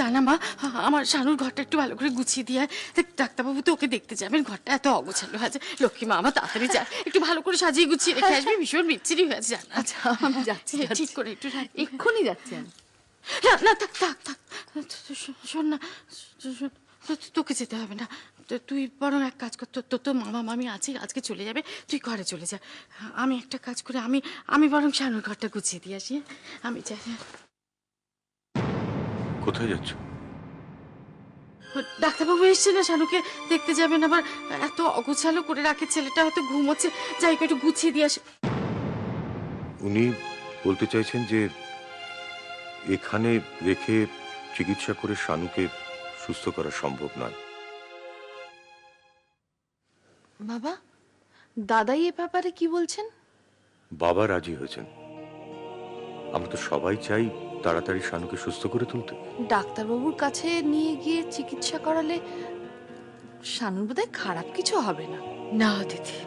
জানা মা, আমার শানুর ঘরটা একটু ভালো করে গুছিয়ে দিয়ে ডাক্তারবাবু তো ওকে দেখতে যাবেন, ঘরটা এত অগোছালো আছে। লক্ষ্মী মা আমার তাড়াতাড়ি যা, একটু ভালো করে সাজিয়ে গুছিয়ে রেখে আসবি, ভীষণ বিচ্ছিরি হয়েছে জানা। আচ্ছা আমি যাচ্ছি, ঠিক করে একটু এক্ষুনি যাচ্ছেন? না না, থাক থাক থাক, শোন না, তোকে যেতে হবে না, তুই বরং এক কাজ কর, তোর মামা মামি আছে, আজকে চলে যাবে, তুই ঘরে চলে যা। আমি একটা কাজ করে আমি বরং শানুর ঘরটা গুছিয়ে দিয়ে আসি। আমি যাই। কোথায় যাচ্ছ? ডাক্তারবাবু এসছে না, শানুকে দেখতে যাবেন, আবার এত অগোছালো করে রাখে, ছেলেটা হয়তো ঘুমোচ্ছে, যাই একটু গুছিয়ে দিয়ে আসে। উনি বলতে চাইছেন যে এখানে রেখে চিকিৎসা করে শানুকে সুস্থ করা সম্ভব নয়। বাবা, দাদাই এ ব্যাপারে কি বলছেন? বাবা রাজি হয়েছেন। আমরা তো সবাই চাই তাড়াতাড়ি শানুকে সুস্থ করে তুলতে। ডাক্তারবাবুর কাছে নিয়ে গিয়ে চিকিৎসা করালে শানুর বোধহয় খারাপ কিছু হবে না। না দিদি,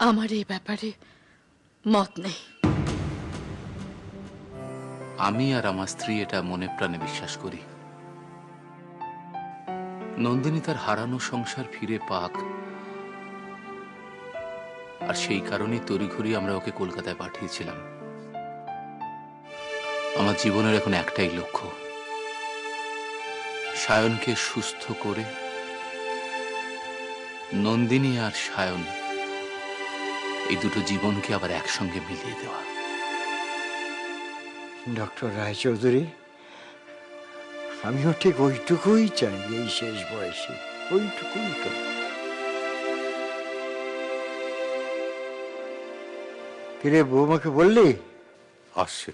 আমার এই ব্যাপারে মত নেই। আমি আর আমার স্ত্রী এটা মনে প্রাণে বিশ্বাস করি। নন্দিনী তার হারানো সংসার ফিরে পাক, আর সেই কারণেই তড়িঘড়ি আমরা ওকে কলকাতায় পাঠিয়েছিলাম। আমার জীবনের এখন একটাই লক্ষ্য, সায়নকে সুস্থ করে নন্দিনী আর সায়ন এই দুটো জীবনকে আবার একসঙ্গে মিলিয়ে দেওয়া। ডক্টর রায়চৌধুরী, আমিও ঠিক ওইটুকুই চাই এই শেষ বয়সে, ওইটুকুই তো। কিরে, বৌমাকে বললি? আসছে।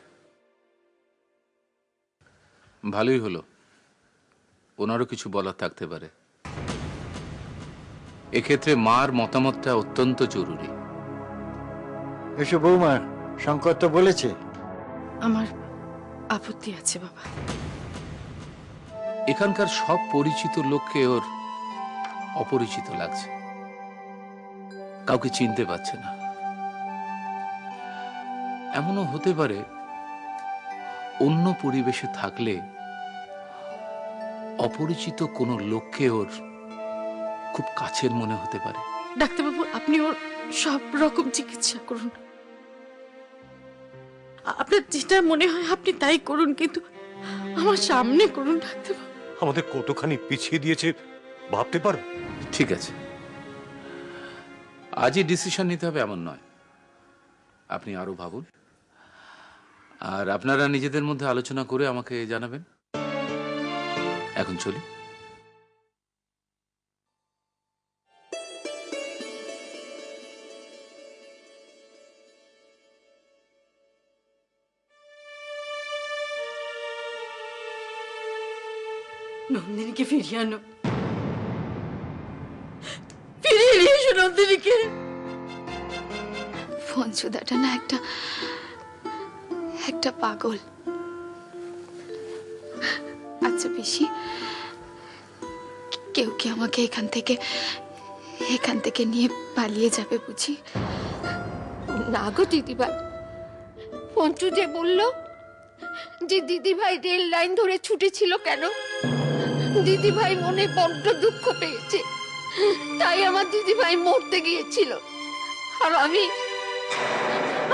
ভালোই হলো, ওনারও কিছু বলার থাকতে পারে। এক্ষেত্রে মার মতামতটা অত্যন্ত জরুরি। এসো বৌমা, শঙ্কর তো বলেছে। আমার আপত্তি আছে বাবা। এখানকার সব পরিচিত লোককে ওর অপরিচিত লাগছে, কাউকে চিনতে পারছে না। এমনও হতে পারে অন্য পরিবেশে থাকলে অপরিচিত কোনো লোককে ওর খুব কাছের মনে হতে পারে। ডাক্তারবাবু, আপনি ওর সব রকম চিকিৎসা করুন, আপনার যেটা মনে হয় আপনি তাই করুন, কিন্তু আমার সামনে করুন ডাক্তারবাবু। আমাদের কতখানি পিছিয়ে দিয়েছে ভাবতে পারো? ঠিক আছে, আজই ডিসিশন নিতে হবে এমন নয়, আপনি আরো ভাবুন, আর আপনারা নিজেদের মধ্যে আলোচনা করে আমাকে জানাবেন। এখন চলি। নন্দিনীকে ফিরিয়ে আনো, ফিরিয়ে নিয়ে এসো নন্দিনীকে। পঞ্চুদাটা না একটা পাগল। আচ্ছা পিসি, কেউ কি আমাকে এখান থেকে নিয়ে পালিয়ে যাবে বুঝি? না গো দিদিভাই, পঞ্চু যে বলল যে দিদিভাই রেল লাইন ধরে ছুটেছিল কেন, দিদিভাই মনে বড্ড দুঃখ পেয়েছে, তাই আমার দিদিভাই মরতে গিয়েছিল। আর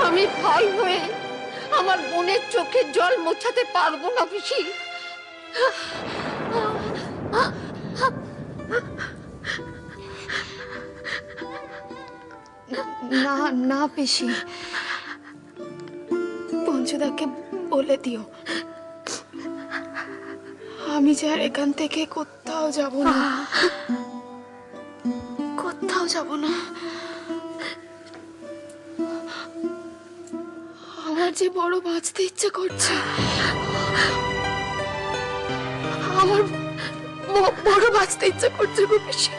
আমি ভাই হয়ে আমার বোনের চোখের জল মোছাতে পারবো না পিসি। না না পিসি, পঞ্চুদাকে বলে দিও আমি যে আর এখান থেকে কোথাও যাব না, কোথাও যাব না। আমার যে বড় বাঁচতে ইচ্ছে করছে, আমার বড় বাঁচতে ইচ্ছে করছে গো পিসি,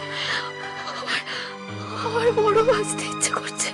আমার বড় বাঁচতে ইচ্ছে করছে।